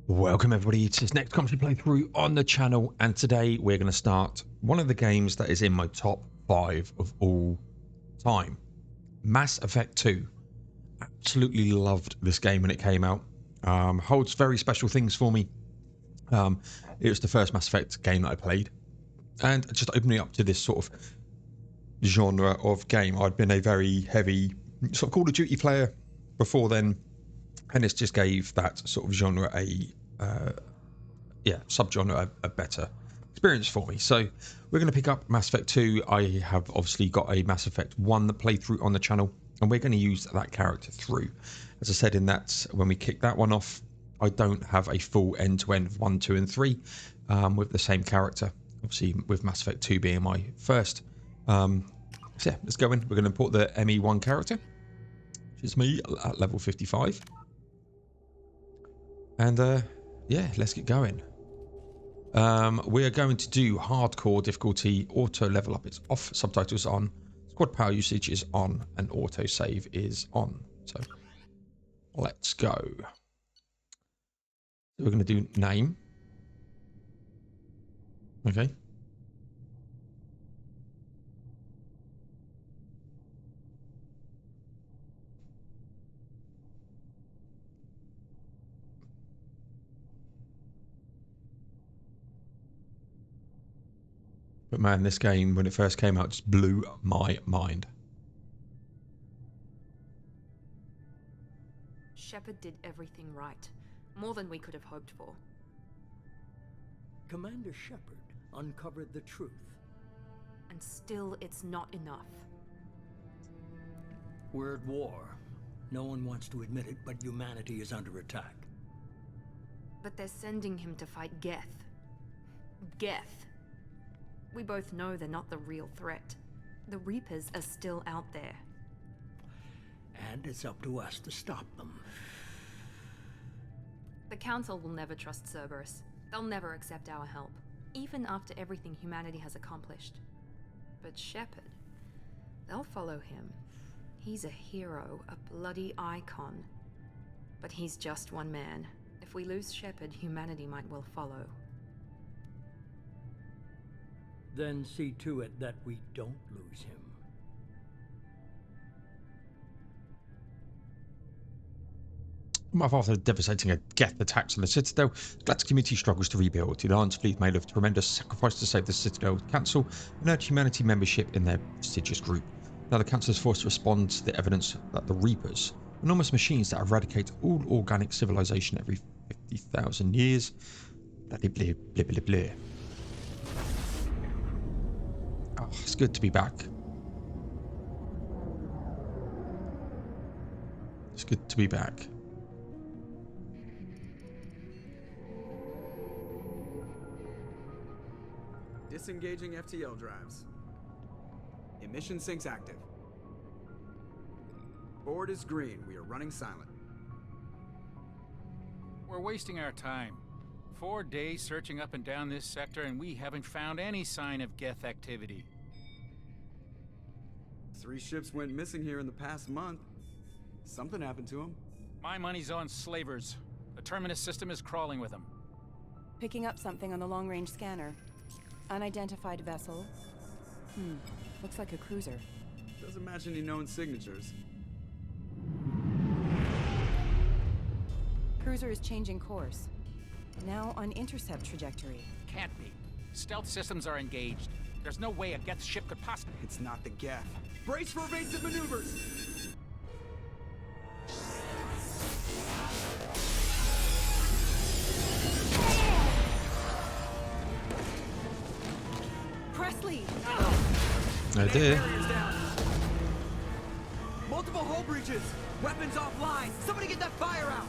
Welcome everybody to this next commentary playthrough on the channel, and today we're going to start one of the games that is in my top 5 of all time. Mass Effect 2. Absolutely loved this game when it came out. Holds very special things for me. It was the first Mass Effect game that I played, and just opening up to this sort of genre of game. I'd been a very heavy sort of Call of Duty player before then, and this just gave that sort of genre a subgenre a better experience for me. So we're going to pick up Mass Effect 2. I have obviously got a Mass Effect 1 playthrough on the channel, and we're going to use that character through. As I said in that, when we kick that one off, I don't have a full end-to-end of 1, 2 and 3 with the same character, obviously with Mass Effect 2 being my first. So yeah, let's go in. We're going to import the ME1 character, which is me at level 55. And yeah, let's get going. We are going to do hardcore difficulty, auto level up it's off, subtitles on, squad power usage is on, and auto save is on. So let's go. So we're going to do name. Okay. But man, this game, when it first came out, just blew my mind. Shepard did everything right. More than we could have hoped for. Commander Shepard uncovered the truth. And still, it's not enough. We're at war. No one wants to admit it, but humanity is under attack. But they're sending him to fight Geth. Geth. We both know they're not the real threat. The Reapers are still out there. And it's up to us to stop them. The Council will never trust Cerberus. They'll never accept our help, even after everything humanity has accomplished. But Shepard, they'll follow him. He's a hero, a bloody icon. But he's just one man. If we lose Shepard, humanity might well follow. Then see to it that we don't lose him. After devastating Geth attacks on the Citadel, the Galactic community struggles to rebuild. The Alliance fleet made a tremendous sacrifice to save the Citadel Council and urge humanity membership in their prestigious group. Now the Council is forced to respond to the evidence that the Reapers, enormous machines that eradicate all organic civilization every 50,000 years. Blah, blah, blah, blah, blah. Oh, it's good to be back. It's good to be back. Disengaging FTL drives. Emission sinks active. Board is green. We are running silent. We're wasting our time. 4 days searching up and down this sector, and we haven't found any sign of Geth activity. 3 ships went missing here in the past month. Something happened to them. My money's on slavers. The Terminus system is crawling with them. Picking up something on the long-range scanner. Unidentified vessel. Looks like a cruiser. Doesn't match any known signatures. Cruiser is changing course. Now on intercept trajectory. Can't be. Stealth systems are engaged. There's no way a Geth ship could possibly... It's not the Geth. Brace for evasive maneuvers! Presley! I did. Multiple hull breaches! Weapons offline! Somebody get that fire out!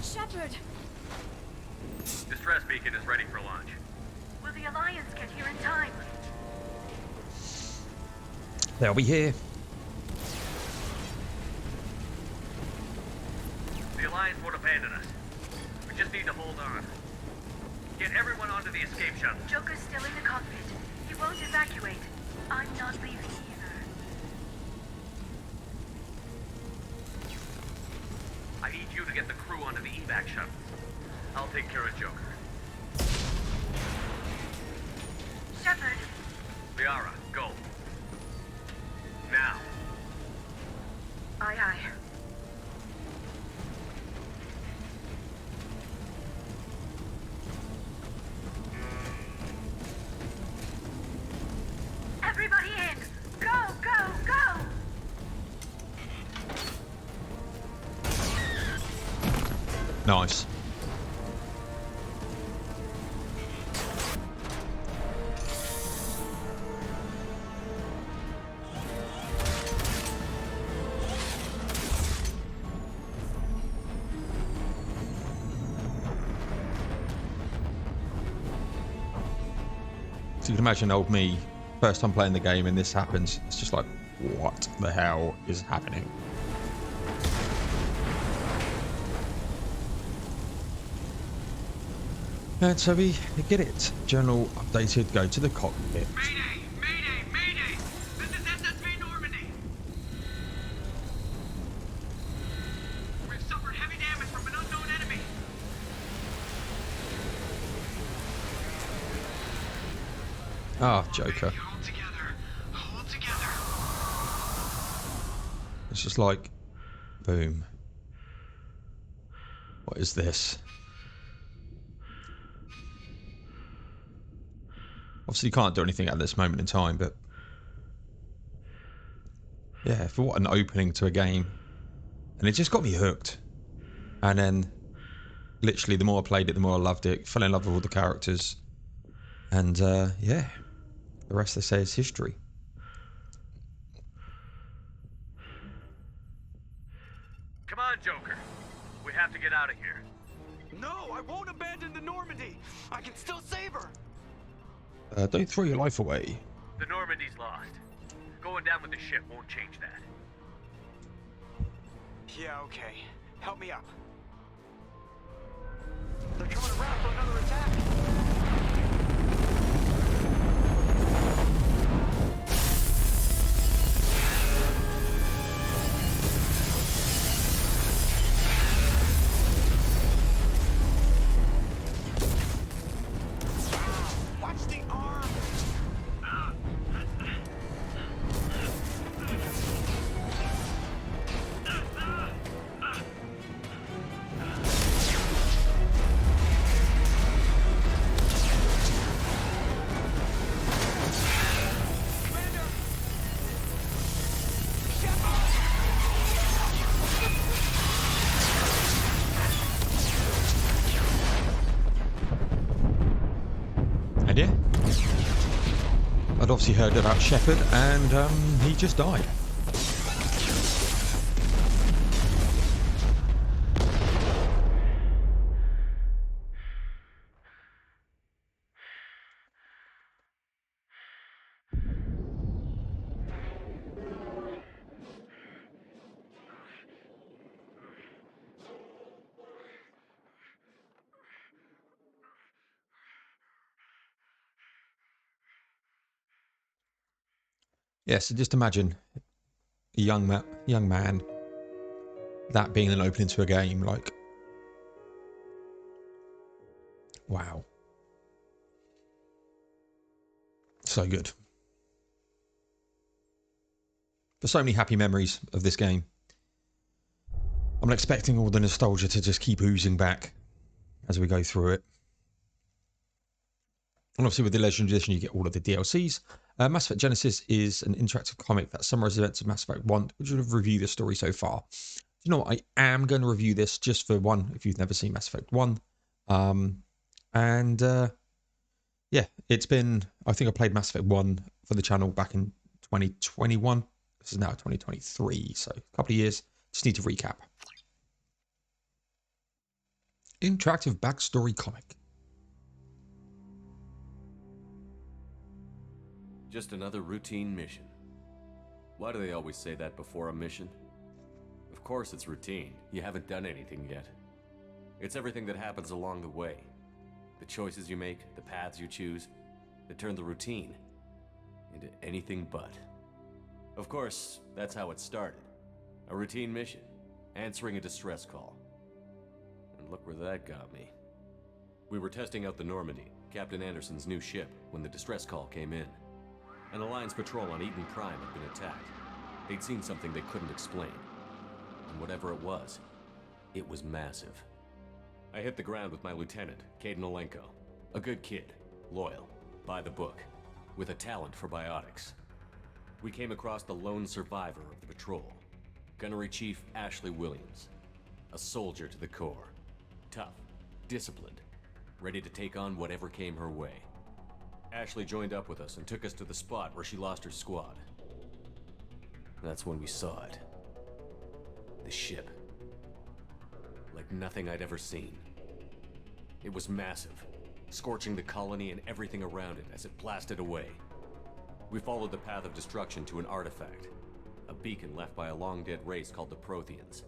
Shepard! Distress beacon is ready for launch. Will the Alliance get here in time? They'll be here. Alliance won't abandon us. We just need to hold on. Get everyone onto the escape shuttle. Joker's still in the cockpit. He won't evacuate. I'm not leaving either. I need you to get the crew onto the evac shuttles. I'll take care of Joker. Shepard, Liara, go. Now. aye aye. Everybody in! Go, go, go! Nice. So you can imagine old me, first time playing the game and this happens. It's just like, what the hell is happening? And so we get it. Journal updated, go to the cockpit. Mayday! Mayday! Mayday! This is SSV Normandy! We've suffered heavy damage from an unknown enemy. Ah, Joker. Hold together. Hold together. It's just like, boom. What is this? Obviously, you can't do anything at this moment in time, but yeah, for what an opening to a game. And it just got me hooked. And then, literally, the more I played it, the more I loved it. Fell in love with all the characters. And yeah, the rest they say is history. Come on, Joker. We have to get out of here. No, I won't abandon the Normandy. I can still save her. Don't throw your life away. The Normandy's lost. Going down with the ship won't change that. Yeah, okay. Help me up. They're coming around for another attack. Watch the arm. Commander! And yeah, I'd obviously heard about Shepard, and he just died. Yeah, so just imagine a young man, that being an opening to a game, like, wow. So good. There's so many happy memories of this game. I'm expecting all the nostalgia to just keep oozing back as we go through it. And obviously with the Legend Edition, you get all of the DLCs. Mass Effect Genesis is an interactive comic that summarizes events of Mass Effect 1. Would you review the story so far? You know what? I am going to review this just for one, if you've never seen Mass Effect 1. Yeah, it's been, I think I played Mass Effect 1 for the channel back in 2021. This is now 2023, so a couple of years. Just need to recap. Interactive backstory comic. Just another routine mission. Why do they always say that before a mission? Of course it's routine. You haven't done anything yet. It's everything that happens along the way. The choices you make, the paths you choose, that turn the routine into anything but. Of course, that's how it started. A routine mission, answering a distress call. And look where that got me. We were testing out the Normandy, Captain Anderson's new ship, when the distress call came in. An Alliance patrol on Eden Prime had been attacked. They'd seen something they couldn't explain. And whatever it was massive. I hit the ground with my lieutenant, Caden Olenko. A good kid, loyal, by the book, with a talent for biotics. We came across the lone survivor of the patrol, Gunnery Chief Ashley Williams. A soldier to the core. Tough, disciplined, ready to take on whatever came her way. Ashley joined up with us and took us to the spot where she lost her squad. That's when we saw it. The ship. Like nothing I'd ever seen. It was massive, scorching the colony and everything around it as it blasted away. We followed the path of destruction to an artifact, a beacon left by a long-dead race called the Protheans.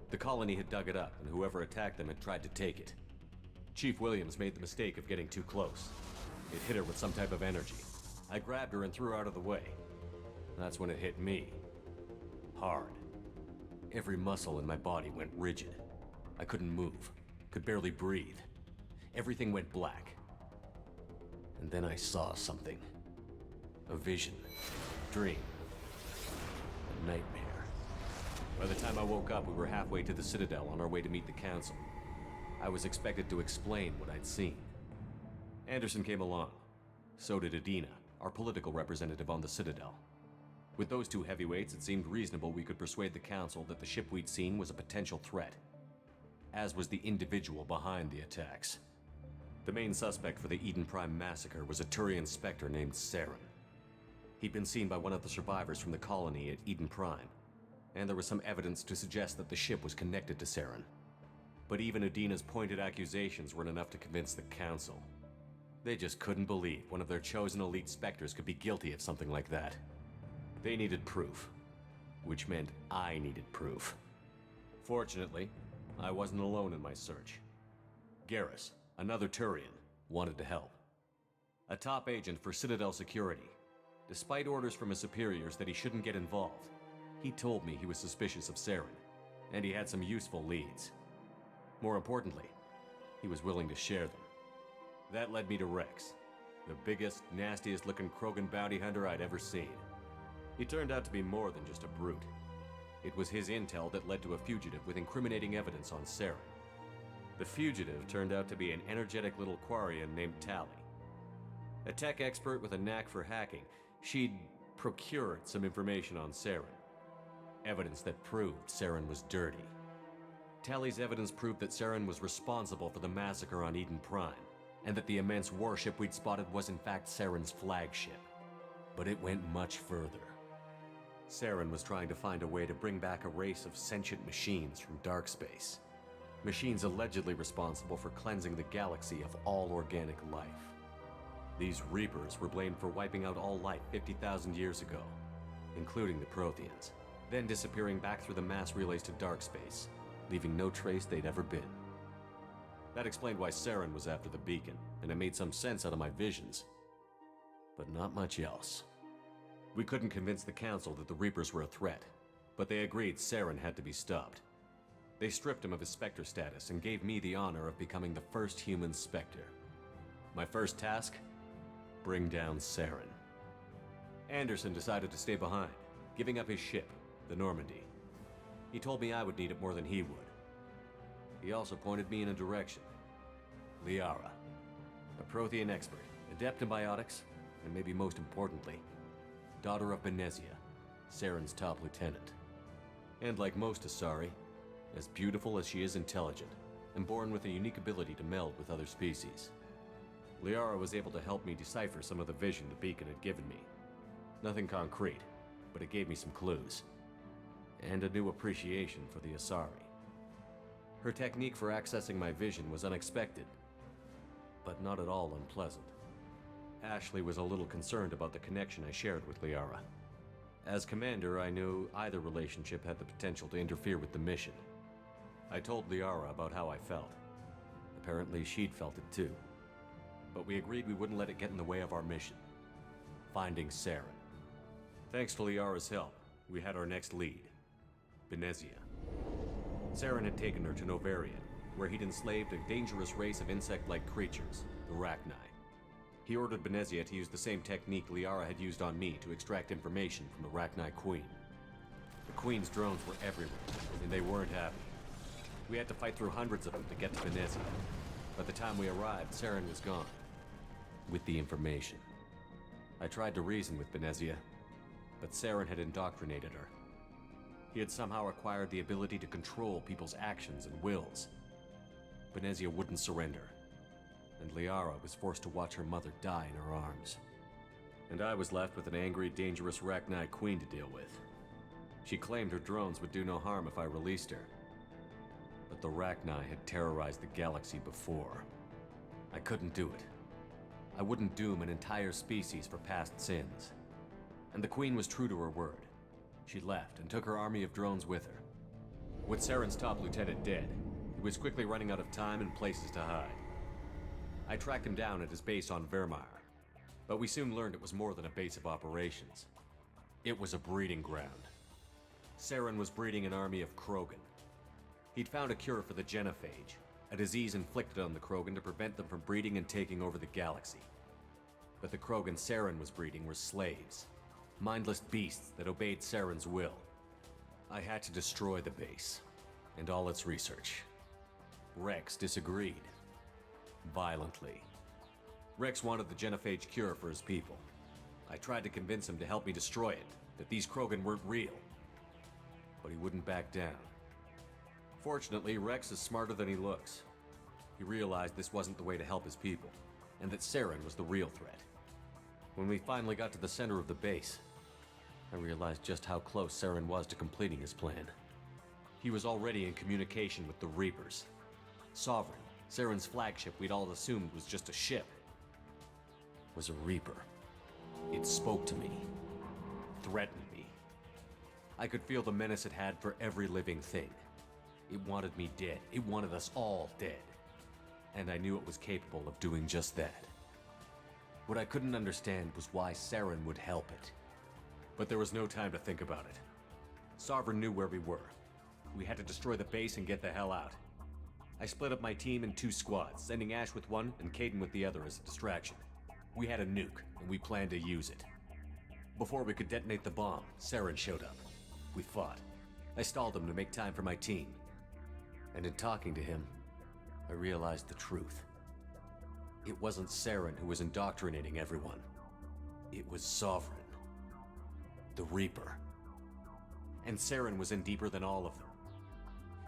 The colony had dug it up, and whoever attacked them had tried to take it. Chief Williams made the mistake of getting too close. It hit her with some type of energy. I grabbed her and threw her out of the way. That's when it hit me. Hard. Every muscle in my body went rigid. I couldn't move, could barely breathe. Everything went black. And then I saw something. A vision. Dream. A nightmare. By the time I woke up, we were halfway to the Citadel on our way to meet the Council. I was expected to explain what I'd seen. Anderson came along. So did Adina, our political representative on the Citadel. With those two heavyweights, it seemed reasonable we could persuade the Council that the ship we'd seen was a potential threat, as was the individual behind the attacks. The main suspect for the Eden Prime massacre was a Turian Spectre named Saren. He'd been seen by one of the survivors from the colony at Eden Prime, and there was some evidence to suggest that the ship was connected to Saren. But even Adina's pointed accusations weren't enough to convince the Council. They just couldn't believe one of their chosen elite Spectres could be guilty of something like that. They needed proof, which meant I needed proof. Fortunately, I wasn't alone in my search. Garrus, another Turian, wanted to help. A top agent for Citadel Security. Despite orders from his superiors that he shouldn't get involved, he told me he was suspicious of Saren, and he had some useful leads. More importantly, he was willing to share them. That led me to Rex, the biggest, nastiest-looking Krogan bounty hunter I'd ever seen. He turned out to be more than just a brute. It was his intel that led to a fugitive with incriminating evidence on Saren. The fugitive turned out to be an energetic little Quarian named Tali. A tech expert with a knack for hacking, she'd procured some information on Saren. Evidence that proved Saren was dirty. Tali's evidence proved that Saren was responsible for the massacre on Eden Prime, and that the immense warship we'd spotted was in fact Saren's flagship. But it went much further. Saren was trying to find a way to bring back a race of sentient machines from dark space. Machines allegedly responsible for cleansing the galaxy of all organic life. These Reapers were blamed for wiping out all life 50,000 years ago, including the Protheans, then disappearing back through the mass relays to dark space, leaving no trace they'd ever been. That explained why Saren was after the beacon, and it made some sense out of my visions. But not much else. We couldn't convince the Council that the Reapers were a threat, but they agreed Saren had to be stopped. They stripped him of his Spectre status and gave me the honor of becoming the first human Spectre. My first task? Bring down Saren. Anderson decided to stay behind, giving up his ship, the Normandy. He told me I would need it more than he would. He also pointed me in a direction. Liara, a Prothean expert, adept in biotics, and maybe most importantly, daughter of Benezia, Saren's top lieutenant. And like most Asari, as beautiful as she is intelligent, and born with a unique ability to meld with other species. Liara was able to help me decipher some of the vision the beacon had given me. Nothing concrete, but it gave me some clues. And a new appreciation for the Asari. Her technique for accessing my vision was unexpected, but not at all unpleasant. Ashley was a little concerned about the connection I shared with Liara. As commander, I knew either relationship had the potential to interfere with the mission. I told Liara about how I felt. Apparently, she'd felt it too. But we agreed we wouldn't let it get in the way of our mission. Finding Saren. Thanks to Liara's help, we had our next lead. Benezia. Saren had taken her to Novarian, where he'd enslaved a dangerous race of insect-like creatures, the Rachni. He ordered Benezia to use the same technique Liara had used on me to extract information from the Rachni Queen. The Queen's drones were everywhere, and they weren't happy. We had to fight through hundreds of them to get to Benezia. By the time we arrived, Saren was gone. With the information. I tried to reason with Benezia, but Saren had indoctrinated her. He had somehow acquired the ability to control people's actions and wills. Benezia wouldn't surrender, and Liara was forced to watch her mother die in her arms. And I was left with an angry, dangerous Rachni Queen to deal with. She claimed her drones would do no harm if I released her. But the Rachni had terrorized the galaxy before. I couldn't do it. I wouldn't doom an entire species for past sins. And the Queen was true to her word. She left and took her army of drones with her. With Saren's top lieutenant dead, he was quickly running out of time and places to hide. I tracked him down at his base on Vermeer, but we soon learned it was more than a base of operations. It was a breeding ground. Saren was breeding an army of Krogan. He'd found a cure for the genophage, a disease inflicted on the Krogan to prevent them from breeding and taking over the galaxy. But the Krogan Saren was breeding were slaves, mindless beasts that obeyed Saren's will. I had to destroy the base, and all its research. Rex disagreed. Violently. Rex wanted the genophage cure for his people. I tried to convince him to help me destroy it, that these Krogan weren't real. But he wouldn't back down. Fortunately, Rex is smarter than he looks. He realized this wasn't the way to help his people, and that Saren was the real threat. When we finally got to the center of the base, I realized just how close Saren was to completing his plan. He was already in communication with the Reapers. Sovereign, Saren's flagship we'd all assumed was just a ship, was a Reaper. It spoke to me, threatened me. I could feel the menace it had for every living thing. It wanted me dead. It wanted us all dead. And I knew it was capable of doing just that. What I couldn't understand was why Saren would help it. But there was no time to think about it. Sovereign knew where we were. We had to destroy the base and get the hell out. I split up my team in 2 squads, sending Ash with one and Kaidan with the other as a distraction. We had a nuke, and we planned to use it. Before we could detonate the bomb, Saren showed up. We fought. I stalled him to make time for my team. And in talking to him, I realized the truth. It wasn't Saren who was indoctrinating everyone. It was Sovereign. The Reaper. And Saren was in deeper than all of them.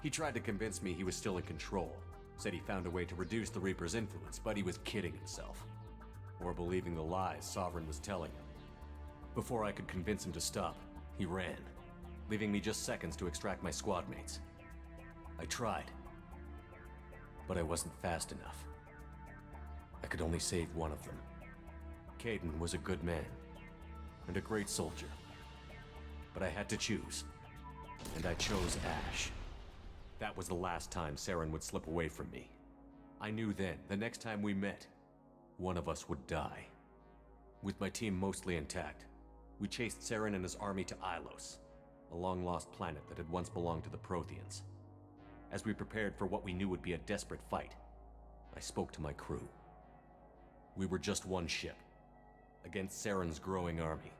He tried to convince me he was still in control, said he found a way to reduce the Reaper's influence, but he was kidding himself. Or believing the lies Sovereign was telling him. Before I could convince him to stop, he ran, leaving me just seconds to extract my squad mates. I tried, but I wasn't fast enough. I could only save one of them. Kaidan was a good man, and a great soldier. But I had to choose, and I chose Ash. That was the last time Saren would slip away from me. I knew then, the next time we met, one of us would die. With my team mostly intact, we chased Saren and his army to Ilos, a long-lost planet that had once belonged to the Protheans. As we prepared for what we knew would be a desperate fight, I spoke to my crew. We were just one ship, against Saren's growing army.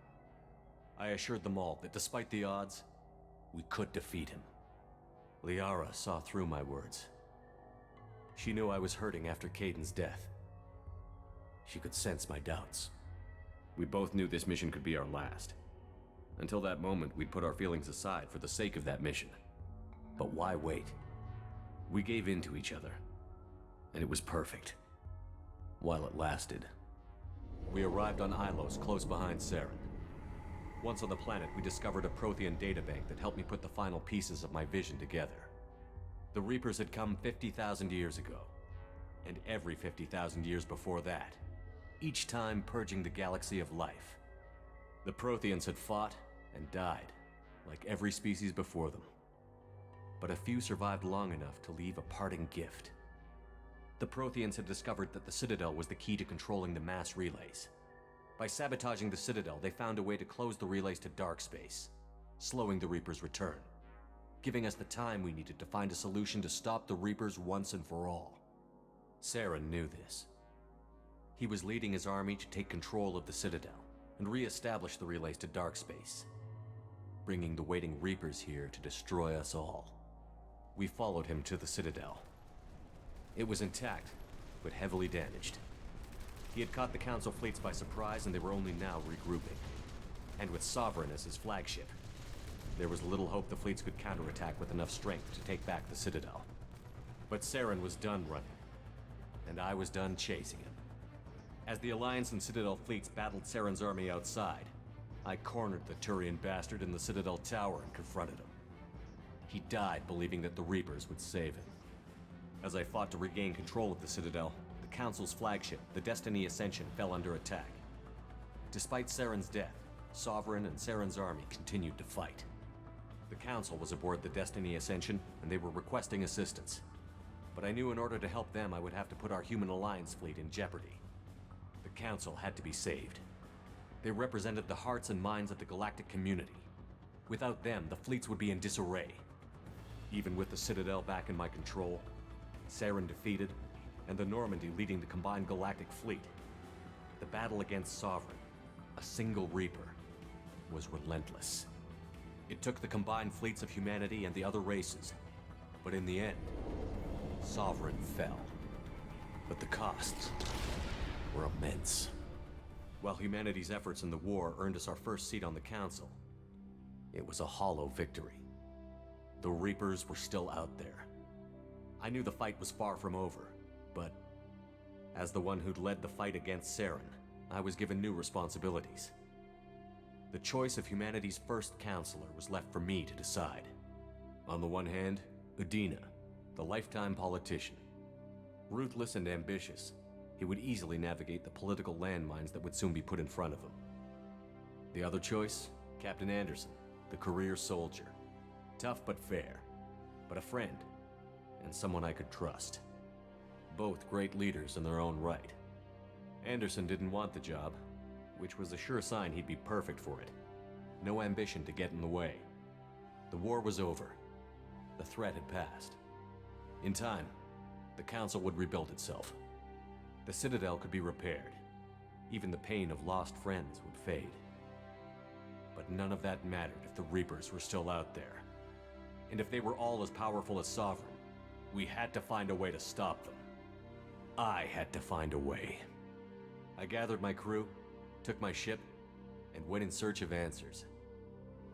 I assured them all that despite the odds, we could defeat him. Liara saw through my words. She knew I was hurting after Kaidan's death. She could sense my doubts. We both knew this mission could be our last. Until that moment, we'd put our feelings aside for the sake of that mission. But why wait? We gave in to each other, and it was perfect. While it lasted. We arrived on Ilos, close behind Saren. Once on the planet, we discovered a Prothean databank that helped me put the final pieces of my vision together. The Reapers had come 50,000 years ago, and every 50,000 years before that, each time purging the galaxy of life. The Protheans had fought and died, like every species before them. but a few survived long enough to leave a parting gift. The Protheans had discovered that the Citadel was the key to controlling the mass relays. By sabotaging the Citadel, they found a way to close the relays to dark space, slowing the Reapers' return, giving us the time we needed to find a solution to stop the Reapers once and for all. Saren knew this. He was leading his army to take control of the Citadel and re-establish the relays to dark space, bringing the waiting Reapers here to destroy us all. We followed him to the Citadel. It was intact, but heavily damaged. He had caught the Council fleets by surprise, and they were only now regrouping. And with Sovereign as his flagship, there was little hope the fleets could counterattack with enough strength to take back the Citadel. But Saren was done running, and I was done chasing him. As the Alliance and Citadel fleets battled Saren's army outside, I cornered the Turian bastard in the Citadel tower and confronted him. He died believing that the Reapers would save him. As I fought to regain control of the Citadel, the Council's flagship, the Destiny Ascension, fell under attack. Despite Saren's death, Sovereign and Saren's army continued to fight. The Council was aboard the Destiny Ascension, and they were requesting assistance. But I knew in order to help them, I would have to put our human alliance fleet in jeopardy. The Council had to be saved. They represented the hearts and minds of the galactic community. Without them, the fleets would be in disarray. Even with the Citadel back in my control, Saren defeated, and the Normandy leading the combined galactic fleet, the battle against Sovereign, a single Reaper, was relentless. It took the combined fleets of humanity and the other races, but in the end, Sovereign fell. But the costs were immense. While humanity's efforts in the war earned us our first seat on the Council, it was a hollow victory. The Reapers were still out there. I knew the fight was far from over, but as the one who'd led the fight against Saren, I was given new responsibilities. The choice of humanity's first counselor was left for me to decide. On the one hand, Udina, the lifetime politician. Ruthless and ambitious, he would easily navigate the political landmines that would soon be put in front of him. The other choice, Captain Anderson, the career soldier. Tough but fair, but a friend, and someone I could trust. Both great leaders in their own right. Anderson didn't want the job, which was a sure sign he'd be perfect for it. No ambition to get in the way. The war was over. The threat had passed. In time, the Council would rebuild itself. The Citadel could be repaired. Even the pain of lost friends would fade. But none of that mattered if the Reapers were still out there. And if they were all as powerful as Sovereign, we had to find a way to stop them. I had to find a way. I gathered my crew, took my ship, and went in search of answers.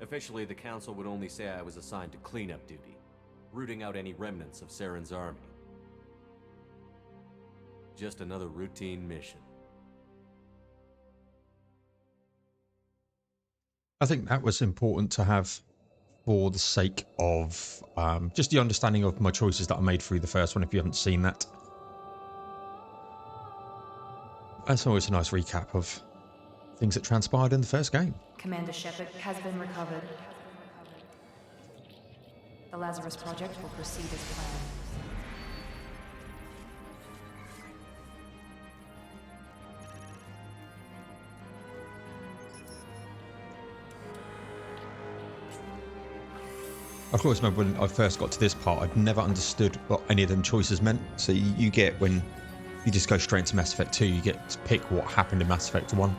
Officially, the Council would only say I was assigned to cleanup duty, rooting out any remnants of Saren's army. Just another routine mission. I think that was important to have for the sake of just the understanding of my choices that I made through the first one, if you haven't seen that. That's always a nice recap of things that transpired in the first game. Commander Shepard has been recovered. The Lazarus Project will proceed as planned. Of course, remember when I first got to this part, I'd never understood what any of them choices meant. So you get, when you just go straight into Mass Effect 2, you get to pick what happened in Mass Effect 1.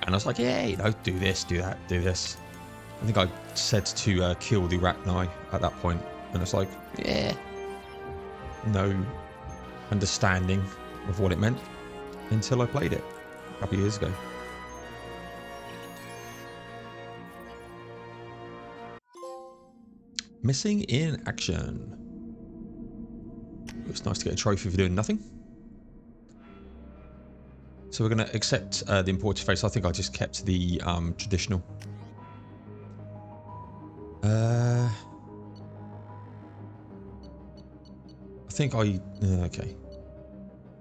And I was like, yeah, you know, do this, do that, do this. I think I said to kill the Arachni at that point, and it's like, yeah, no understanding of what it meant until I played it a couple of years ago. Missing in action. It's nice to get a trophy for doing nothing. So we're going to accept the imported face. I think I just kept the traditional. I think I... okay.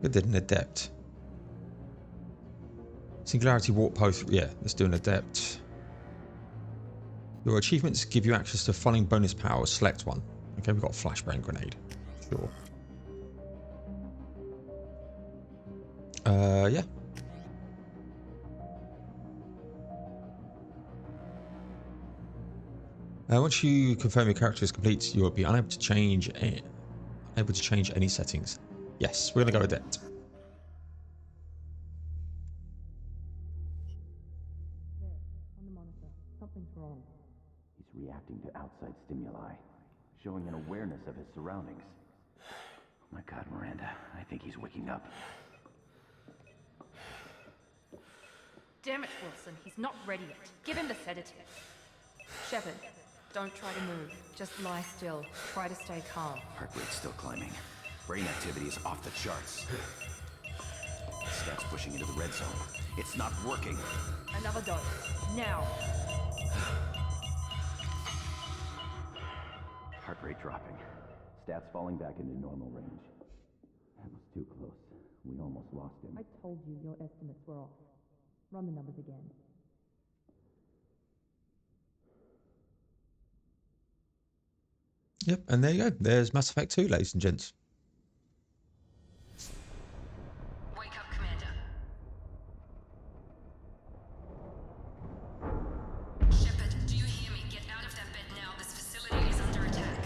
We did an adept. Singularity warp post. Yeah, let's do an adept. Your achievements give you access to funneling bonus powers. Select one. Okay, we've got a flashbang grenade. Sure. Yeah. Once you confirm your character is complete, you will be unable to change any settings. Yes, we're gonna go with that. He's reacting to outside stimuli, showing an awareness of his surroundings. Oh my God, Miranda, I think he's waking up. Damn it, Wilson. He's not ready yet. Give him the sedative. Shepard, don't try to move. Just lie still. Try to stay calm. Heart rate's still climbing. Brain activity is off the charts. Steps pushing into the red zone. It's not working. Another dose. Now. Heart rate dropping. Stats falling back into normal range. That was too close. We almost lost him. I told you your estimates were off. Run the numbers again. Yep, and there you go. There's Mass Effect 2, ladies and gents. Wake up, Commander. Shepard, do you hear me? Get out of that bed now. This facility is under attack.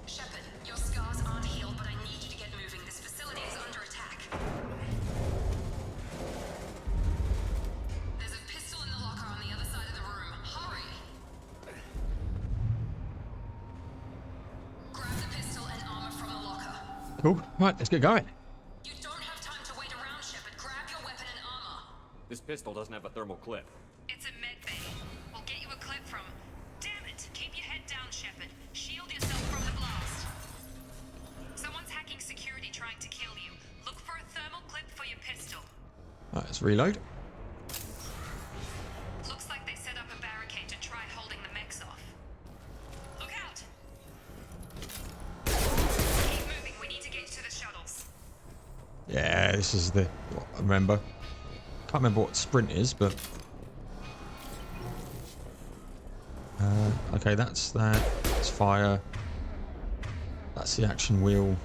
Shepard, your scars aren't healed, but I need you to get moving. This facility is under attack. There's a pistol in the locker on the other side of the room. Hurry! Grab the pistol and armor from the locker. Cool. Right, let's get going. You don't have time to wait around, Shepard. Grab your weapon and armor. This pistol doesn't have a thermal clip. It's a med bay. We'll get you a clip from... Damn it! Keep your head down, Shepard. Shield yourself from the blast. Someone's hacking security trying to kill you. Look for a thermal clip for your pistol. Right, let's reload. Looks like they set up a barricade to try holding the mechs off. Look out! Keep moving. We need to get to the shuttles. Yeah, this is the... What I remember. Can't remember what sprint is, but... okay, that's that. That's fire. That's the action wheel.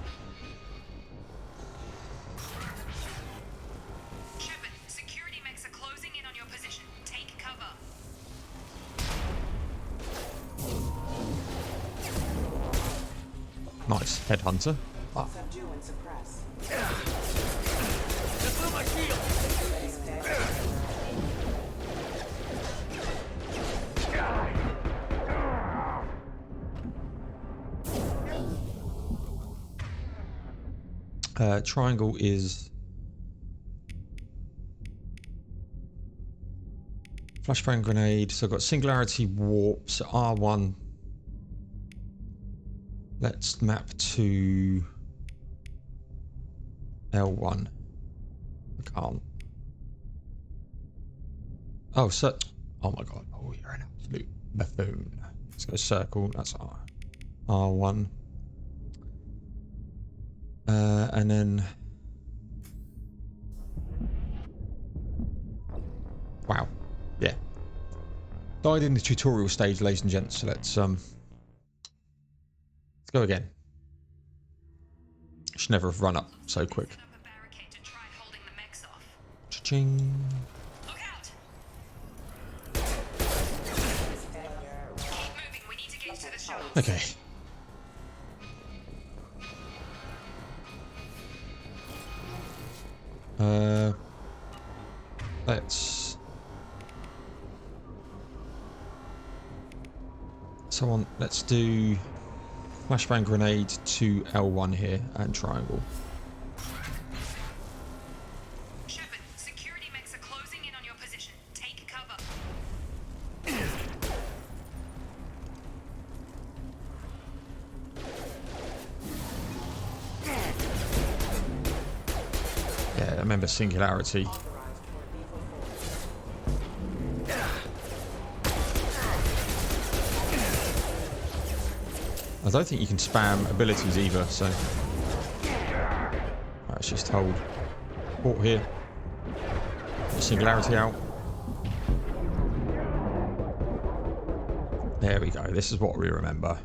Shepard, security mechs are closing in on your position. Take cover. Nice. Headhunter. Ah. Subdue and suppress. Triangle is flashbang grenade. So I've got singularity warp. So R1. Let's map to L1. I can't. Oh, so. Oh my god. Oh, you're an absolute buffoon. Let's go circle. That's R1. And then. Wow. Yeah. Died in the tutorial stage, ladies and gents. So let's go again. Should never have run up so quick. Cha-ching. Look out! Keep moving. We need to get to the shuttles. Okay. Let's let's do flashbang grenade to L1 here and triangle. Shepard, security mechs are closing in on your position. Take cover. Yeah, I remember singularity. I don't think you can spam abilities either, so... Right, let's just hold port here. Singularity out. There we go, this is what we remember.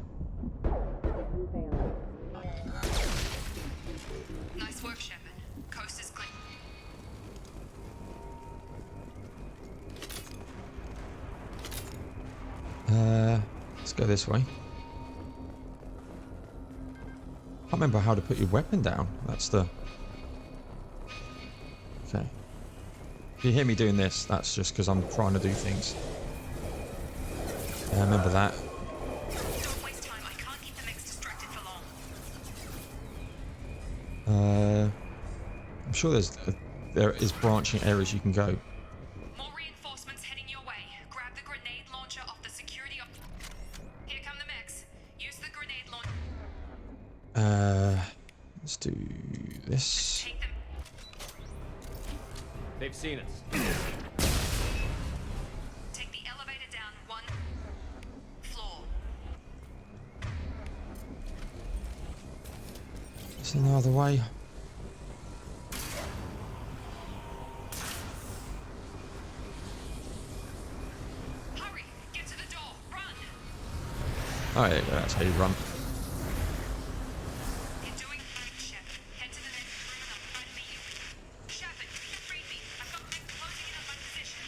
Let's go this way. I can't remember how to put your weapon down. That's the... Okay. If you hear me doing this, that's just because I'm trying to do things. Yeah, I remember that. Don't waste time. I can't keep the mix distracted for long. I'm sure there is branching areas you can go. More reinforcements heading your way. Grab the grenade launcher off the security of... Here come the mechs. Use the grenade launcher. Let's do this. Take them. They've seen us. Take the elevator down 1 floor. Is there no other way? Hurry! Get to the door. Run! Oh, yeah, that's how you run. You're doing fine, Shepard. Head to the next room and I'll try to meet you. Shepard, you can read me. I've got mechs closing in on my position.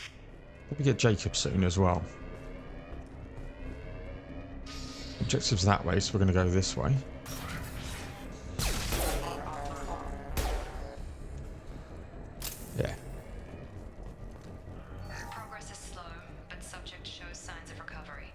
We get Jacob soon as well. Objective's that way, so we're going to go this way. Yeah. Progress is slow, but subject shows signs of recovery.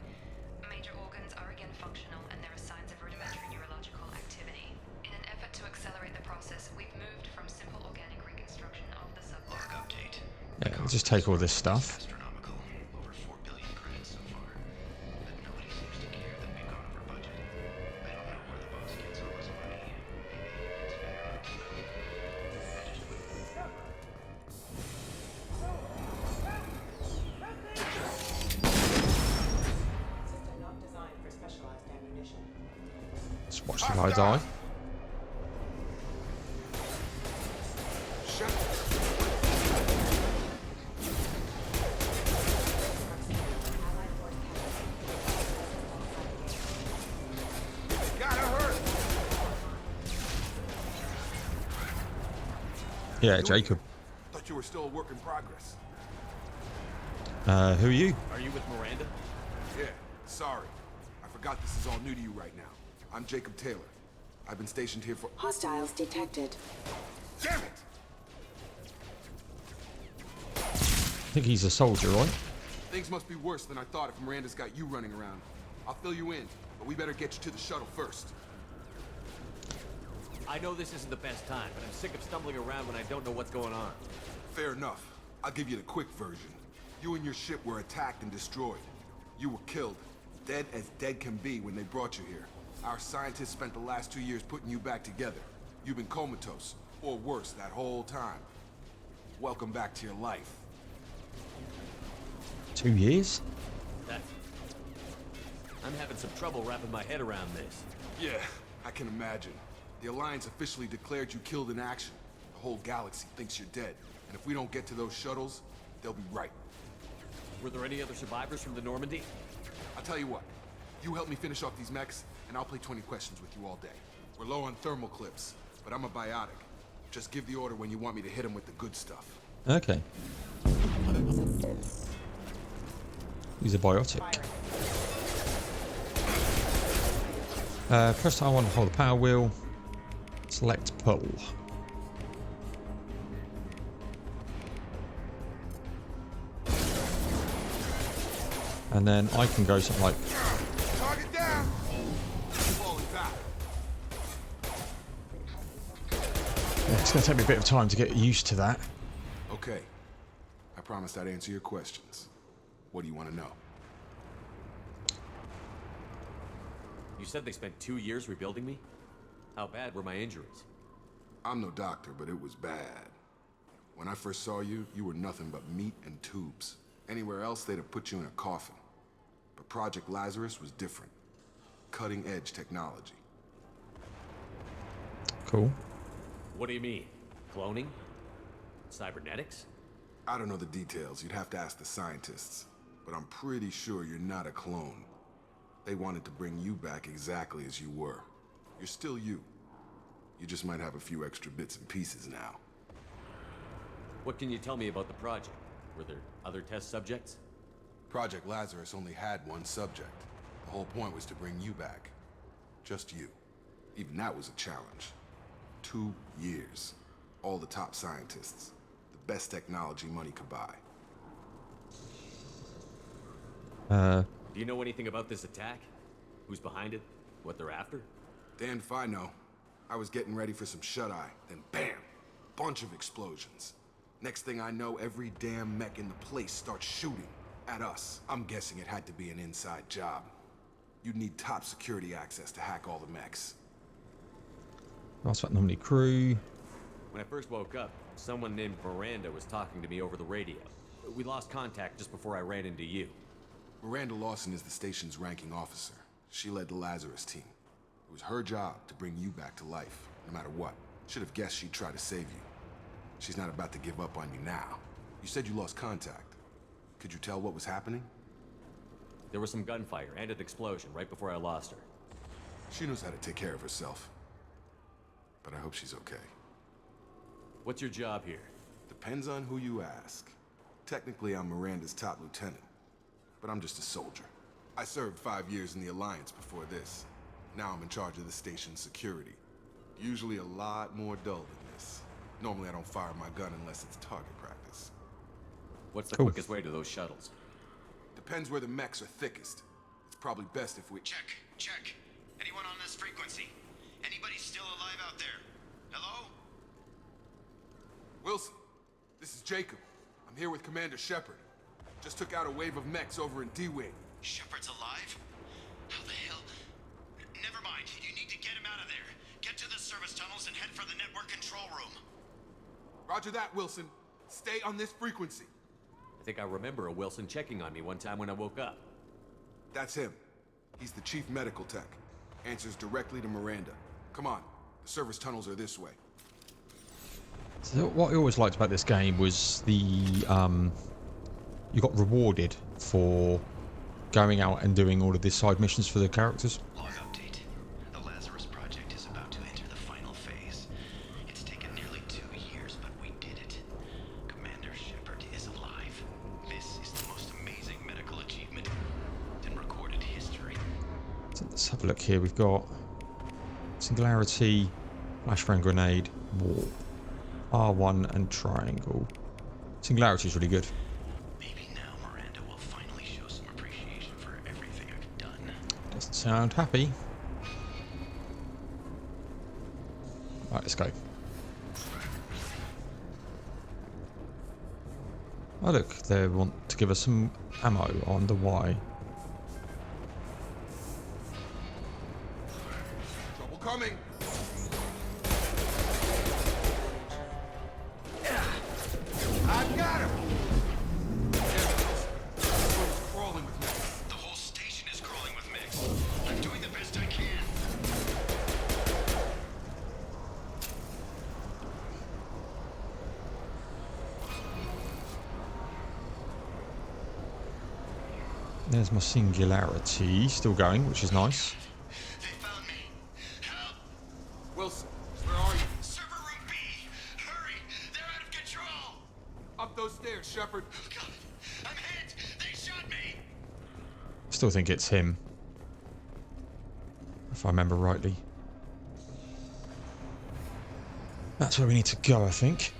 Major organs are again functional, and there are signs of rudimentary neurological activity. In an effort to accelerate the process, we've moved from simple organic reconstruction of the subject. Update. Yeah, we'll just take all this stuff. Astronomical. Over 4 billion credits so far. But nobody seems to care that we've gone over budget. I don't know where the boss gets all his money. Maybe it's better not to know. I just wouldn't. System not designed for specialized ammunition. Let's watch the guy die. Yeah, Jacob. Thought you were still a work in progress. Who are you? Are you with Miranda? Yeah, sorry. I forgot this is all new to you right now. I'm Jacob Taylor. I've been stationed here for... Hostiles detected. Damn it! I think he's a soldier, right? Things must be worse than I thought if Miranda's got you running around. I'll fill you in, but we better get you to the shuttle first. I know this isn't the best time, but I'm sick of stumbling around when I don't know what's going on. Fair enough. I'll give you the quick version. You and your ship were attacked and destroyed. You were killed, dead as dead can be when they brought you here. Our scientists spent the last 2 years putting you back together. You've been comatose, or worse, that whole time. Welcome back to your life. 2 years? I'm having some trouble wrapping my head around this. Yeah, I can imagine. The Alliance officially declared you killed in action. The whole galaxy thinks you're dead. And if we don't get to those shuttles, they'll be right. Were there any other survivors from the Normandy? I'll tell you what. You help me finish off these mechs, and I'll play 20 questions with you all day. We're low on thermal clips, but I'm a biotic. Just give the order when you want me to hit them with the good stuff. Okay. He's a biotic. Press R1 to hold the power wheel. Select pull. And then I can go something like... Target down! Falling back. Yeah, it's going to take me a bit of time to get used to that. Okay. I promised I'd answer your questions. What do you want to know? You said they spent 2 years rebuilding me? How bad were my injuries? I'm no doctor, but it was bad. When I first saw you, you were nothing but meat and tubes. Anywhere else, they'd have put you in a coffin. But Project Lazarus was different. Cutting-edge technology. Cool. What do you mean? Cloning? Cybernetics? I don't know the details. You'd have to ask the scientists. But I'm pretty sure you're not a clone. They wanted to bring you back exactly as you were. You're still you. You just might have a few extra bits and pieces now. What can you tell me about the project? Were there other test subjects? Project Lazarus only had one subject. The whole point was to bring you back. Just you. Even that was a challenge. 2 years. All the top scientists. The best technology money could buy. Do you know anything about this attack? Who's behind it? What they're after? Damned if I know. I was getting ready for some shut-eye, then bam! Bunch of explosions. Next thing I know, every damn mech in the place starts shooting at us. I'm guessing it had to be an inside job. You'd need top security access to hack all the mechs. That's what normally crew. When I first woke up, someone named Miranda was talking to me over the radio. We lost contact just before I ran into you. Miranda Lawson is the station's ranking officer. She led the Lazarus team. It was her job to bring you back to life, no matter what. Should have guessed she'd try to save you. She's not about to give up on you now. You said you lost contact. Could you tell what was happening? There was some gunfire and an explosion right before I lost her. She knows how to take care of herself. But I hope she's okay. What's your job here? Depends on who you ask. Technically, I'm Miranda's top lieutenant. But I'm just a soldier. I served 5 years in the Alliance before this. Now I'm in charge of the station's security. Usually a lot more dull than this. Normally I don't fire my gun unless it's target practice. What's the quickest way to those shuttles? Depends where the mechs are thickest. It's probably best if we... Check. Anyone on this frequency? Anybody still alive out there? Hello? Wilson, this is Jacob. I'm here with Commander Shepard. Just took out a wave of mechs over in D-Wing. Shepard's alive? How the hell? Never mind. You need to get him out of there. Get to the service tunnels and head for the network control room. Roger that, Wilson. Stay on this frequency. I think I remember a Wilson checking on me one time when I woke up. That's him. He's the chief medical tech. Answers directly to Miranda. Come on. The service tunnels are this way. So what I always liked about this game was the you got rewarded for going out and doing all of these side missions for the characters. Log update. The Lazarus project is about to enter the final phase. It's taken nearly 2 years, but we did it. Commander Shepard is alive. This is the most amazing medical achievement in recorded history. So let's have a look here. We've got Singularity, Flashbang Grenade, Warp, R1 and Triangle. Singularity is really good. Maybe now Miranda will finally show some appreciation for everything I've done. Doesn't sound happy. Right, let's go. Oh look, they want to give us some ammo on the Y. Trouble coming! I've got him! Crawling with mechs. The whole station is crawling with mechs. I'm doing the best I can. There's my Singularity, still going, which is nice. They found me. Help! Wilson, where are you? Server room B! Hurry! They're out of control! Up those stairs, Shepard. God, I'm hit! They shot me! Still think it's him, if I remember rightly. That's where we need to go, I think.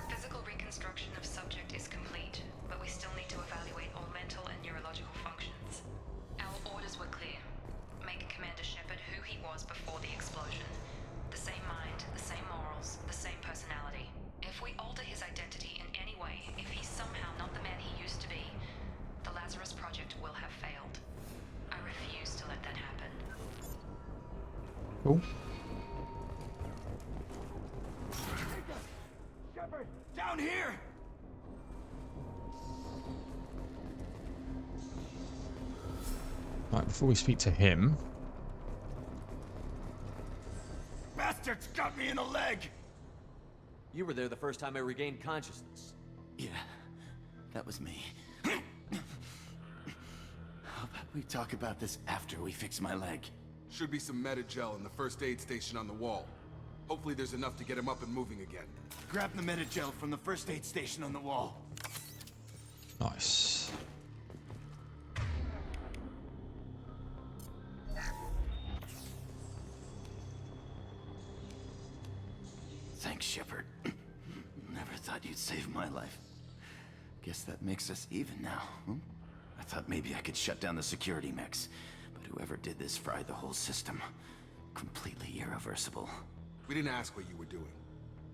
Physical reconstruction of subject is complete, but we still need to evaluate all mental and neurological functions. Our orders were clear. Make Commander Shepard who he was before the explosion. The same mind, the same morals, the same personality. If we alter his identity in any way, if he's somehow not the man he used to be, the Lazarus Project will have failed. I refuse to let that happen. Cool. Shepard, down here! Right, before we speak to him, Bastards got me in the leg! You were there the first time I regained consciousness. Yeah, that was me. How about we talk about this after we fix my leg? Should be some meta gel in the first aid station on the wall. Hopefully there's enough to get him up and moving again. Grab the Metagel from the first aid station on the wall. Nice. Thanks, Shepard. Never thought you'd save my life. Guess that makes us even now. I thought maybe I could shut down the security mechs, but whoever did this fried the whole system. Completely irreversible. We didn't ask what you were doing.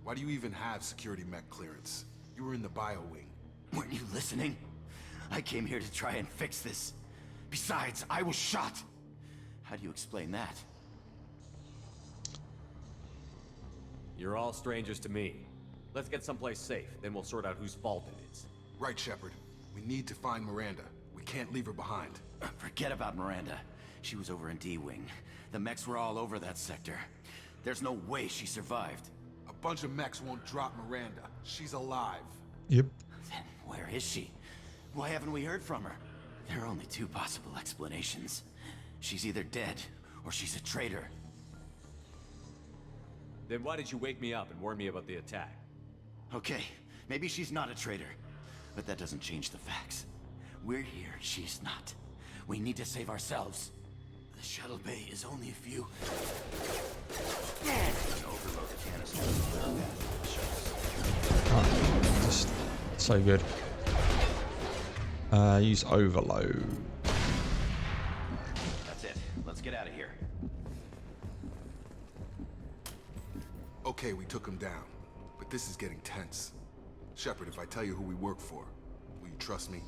Why do you even have security mech clearance? You were in the bio wing. Weren't you listening? I came here to try and fix this. Besides, I was shot. How do you explain that? You're all strangers to me. Let's get someplace safe, then we'll sort out whose fault it is. Right, Shepard. We need to find Miranda. We can't leave her behind. Forget about Miranda. She was over in D-Wing. The mechs were all over that sector. There's no way she survived. A bunch of mechs won't drop Miranda. She's alive. Yep. Then where is she? Why haven't we heard from her? There are only two possible explanations. She's either dead, or she's a traitor. Then why did you wake me up and warn me about the attack? Okay, maybe she's not a traitor. But that doesn't change the facts. We're here, she's not. We need to save ourselves. The shuttle bay is only a few... Overload the canister. Oh, just so good. Use overload. That's it. Let's get out of here. Okay, we took him down. But this is getting tense. Shepard, if I tell you who we work for, will you trust me?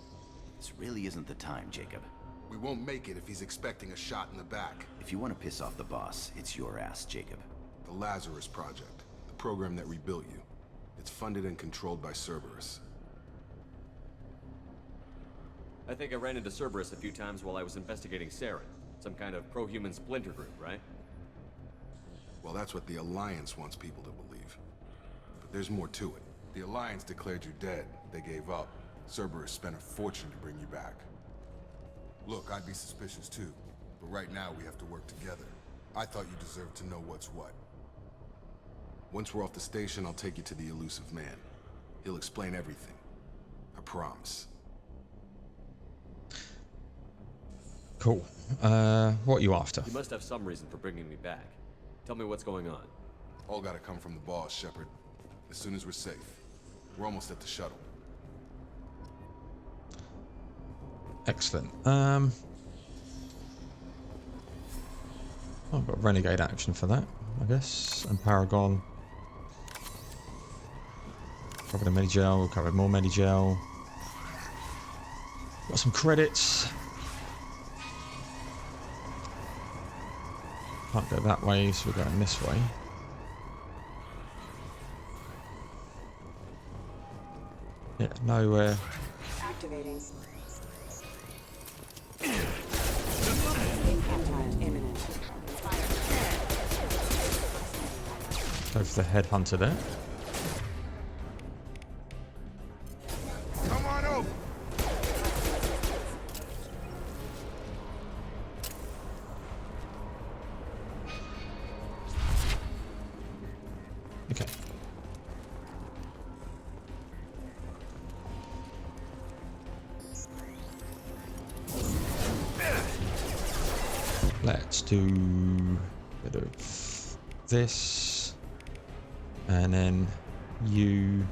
This really isn't the time, Jacob. We won't make it if he's expecting a shot in the back. If you want to piss off the boss, it's your ass, Jacob. The Lazarus Project, the program that rebuilt you. It's funded and controlled by Cerberus. I think I ran into Cerberus a few times while I was investigating Saren. Some kind of pro-human splinter group, right? Well, that's what the Alliance wants people to believe. But there's more to it. The Alliance declared you dead. They gave up. Cerberus spent a fortune to bring you back. Look, I'd be suspicious too. But right now we have to work together. I thought you deserved to know what's what. Once we're off the station, I'll take you to the elusive man. He'll explain everything. I promise. Cool. What are you after? You must have some reason for bringing me back. Tell me what's going on. All gotta come from the boss, Shepard. As soon as we're safe. We're almost at the shuttle. Excellent. I've got renegade action for that, I guess. And Paragon. Covered a Medigel, covered more Medigel. Got some credits. Can't go that way, so we're going this way. Yeah, nowhere. Activating. Go for the headhunter there. Come on over. Okay. Let's do a bit of this, and then you.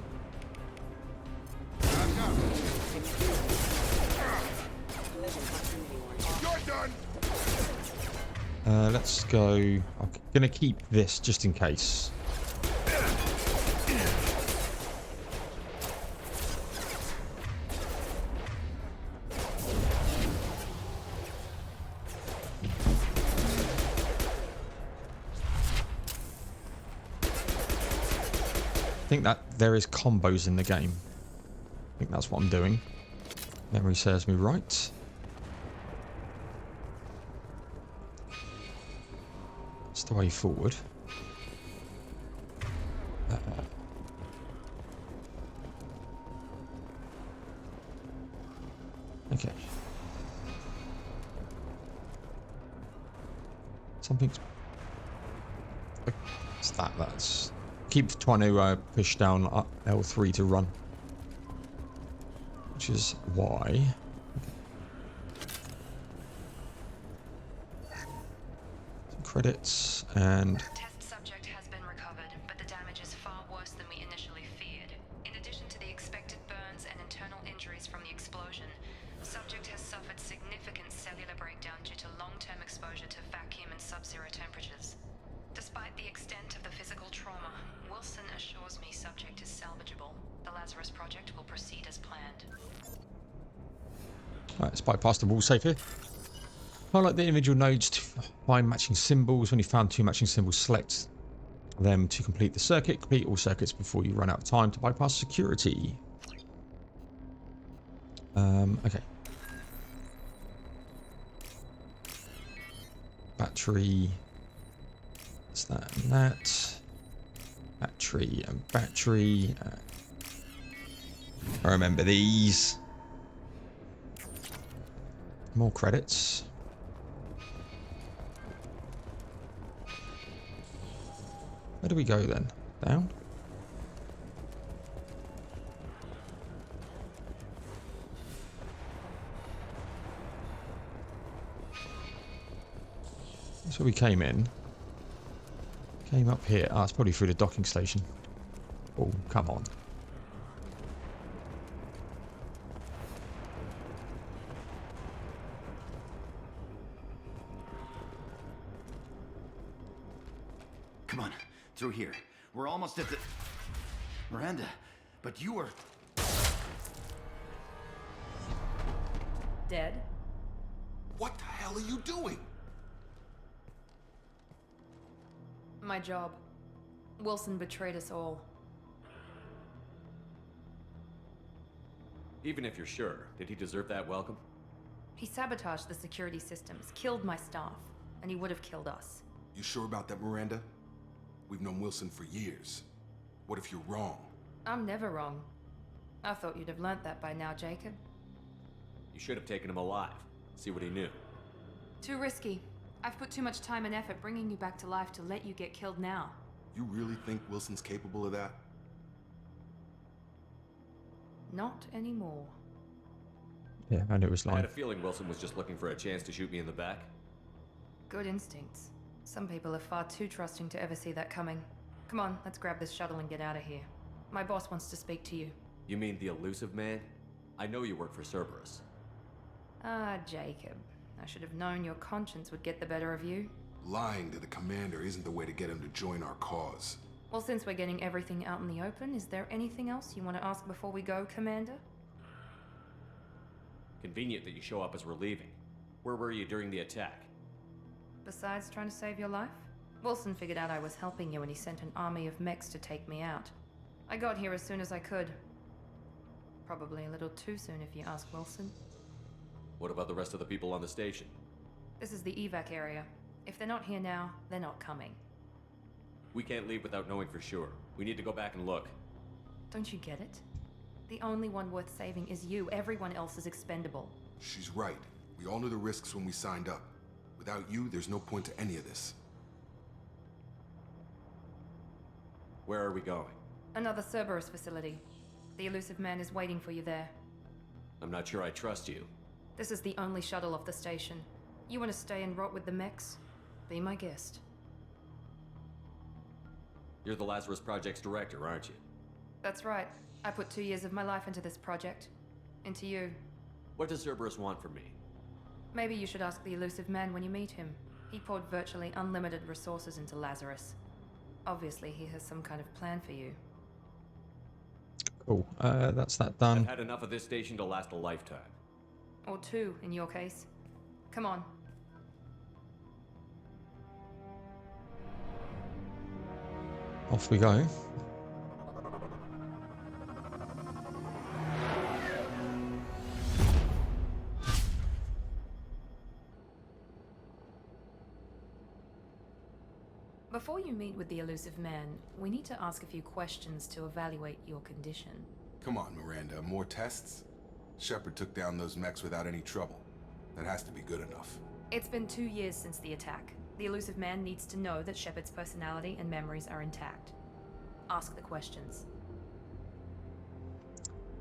You're done. Let's go. I'm gonna keep this just in case. I think that there is combos in the game. I think that's what I'm doing. Memory serves me right. It's the way forward. Okay. Something's... It's that, that's... keep trying to push down L3 to run, which is why. Some credits and. Test subject has been recovered, but the damage is far worse than we initially feared. In addition to the expected burns and internal injuries from the explosion, subject has suffered significant cellular breakdown due to long-term exposure to vacuum and sub-zero temperatures. Despite the extent of the physical trauma, Wilson assures me subject is salvageable. The Lazarus project will proceed as planned. Alright, let's bypass the wall safe here. Highlight the individual nodes to find matching symbols. When you found 2 matching symbols, select them to complete the circuit. Complete all circuits before you run out of time to bypass security. Okay. Battery. That's that and that. Battery and battery. I remember these. More credits. Where do we go then? Down? That's where we came in. Came up here. Ah, it's probably through the docking station. Oh, come on. Come on, through here. We're almost at the... Miranda, but you were... Dead? What the hell are you doing? My job. Wilson betrayed us all. Even if you're sure, did he deserve that welcome? He sabotaged the security systems, killed my staff, and he would have killed us. You sure about that, Miranda? We've known Wilson for years. What if you're wrong? I'm never wrong. I thought you'd have learnt that by now, Jacob. You should have taken him alive. See what he knew. Too risky. I've put too much time and effort bringing you back to life to let you get killed now. You really think Wilson's capable of that? Not anymore. Yeah, I knew it was I lying. had a feeling Wilson was just looking for a chance to shoot me in the back. Good instincts. Some people are far too trusting to ever see that coming. Come on, let's grab this shuttle and get out of here. My boss wants to speak to you. You mean the elusive man? I know you work for Cerberus. Ah, Jacob. I should have known your conscience would get the better of you. Lying to the commander isn't the way to get him to join our cause. Well, since we're getting everything out in the open, is there anything else you want to ask before we go, Commander? Convenient that you show up as we're leaving. Where were you during the attack? Besides trying to save your life? Wilson figured out I was helping you and he sent an army of mechs to take me out. I got here as soon as I could. Probably a little too soon if you ask Wilson. What about the rest of the people on the station? This is the evac area. If they're not here now, they're not coming. We can't leave without knowing for sure. We need to go back and look. Don't you get it? The only one worth saving is you. Everyone else is expendable. She's right. We all knew the risks when we signed up. Without you, there's no point to any of this. Where are we going? Another Cerberus facility. The elusive man is waiting for you there. I'm not sure I trust you. This is the only shuttle off the station. You want to stay and rot with the mechs? Be my guest. You're the Lazarus Project's director, aren't you? That's right. I put 2 years of my life into this project. Into you. What does Cerberus want from me? Maybe you should ask the elusive man when you meet him. He poured virtually unlimited resources into Lazarus. Obviously, he has some kind of plan for you. Cool. That's that done. I've had enough of this station to last a lifetime. Or 2, in your case. Come on. Off we go. Before you meet with the elusive man, we need to ask a few questions to evaluate your condition. Come on, Miranda. More tests? Shepard took down those mechs without any trouble. That has to be good enough. It's been 2 years since the attack. The elusive man needs to know that Shepard's personality and memories are intact. ask the questions.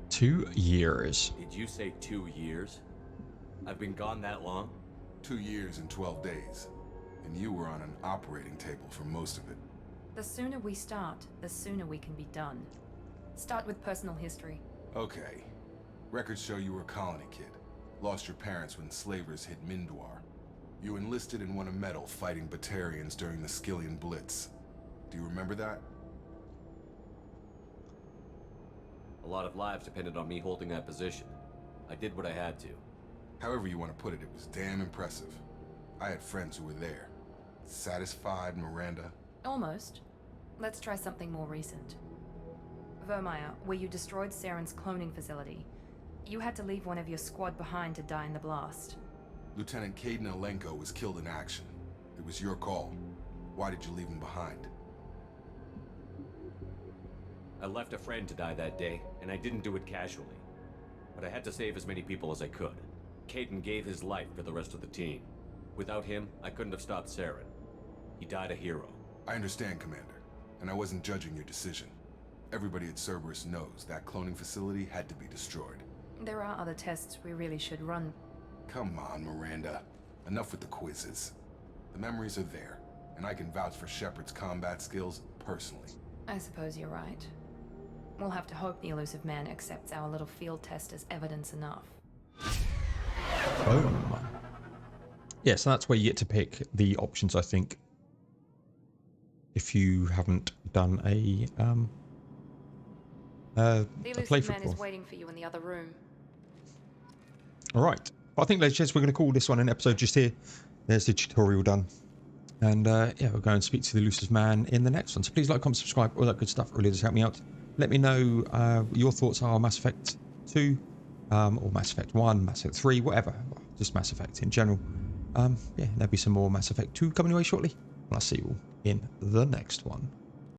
2 years. Did you say 2 years? I've been gone that long? 2 years and 12 days. And you were on an operating table for most of it. The sooner we start, the sooner we can be done. Start with personal history. Okay. Records show you were a colony kid. Lost your parents when slavers hit Mindwar. You enlisted and won a medal fighting Batarians during the Skillian Blitz. Do you remember that? A lot of lives depended on me holding that position. I did what I had to. However you want to put it, it was damn impressive. I had friends who were there. Satisfied, Miranda? Almost. Let's try something more recent. Vermeer, where you destroyed Saren's cloning facility. You had to leave one of your squad behind to die in the blast. Lieutenant Caden Alenko was killed in action. It was your call. Why did you leave him behind? I left a friend to die that day, and I didn't do it casually. But I had to save as many people as I could. Caden gave his life for the rest of the team. Without him, I couldn't have stopped Saren. He died a hero. I understand, Commander, and I wasn't judging your decision. Everybody at Cerberus knows that cloning facility had to be destroyed. There are other tests we really should run. Come on, Miranda. Enough with the quizzes. The memories are there, and I can vouch for Shepard's combat skills personally. I suppose you're right. We'll have to hope the elusive man accepts our little field test as evidence enough. Boom. Yeah, so that's where you get to pick the options, I think, if you haven't done a The elusive playthrough man is before. waiting for you in the other room. All right. But I think, Legends, we're going to call this one an episode just here. There's the tutorial done. And yeah, we'll go and speak to the elusive man in the next one. So please like, comment, subscribe, all that good stuff. It really does help me out. Let me know your thoughts are on Mass Effect 2, or Mass Effect 1, Mass Effect 3, whatever. Just Mass Effect in general. Yeah, there'll be some more Mass Effect 2 coming away shortly. And I'll see you all in the next one.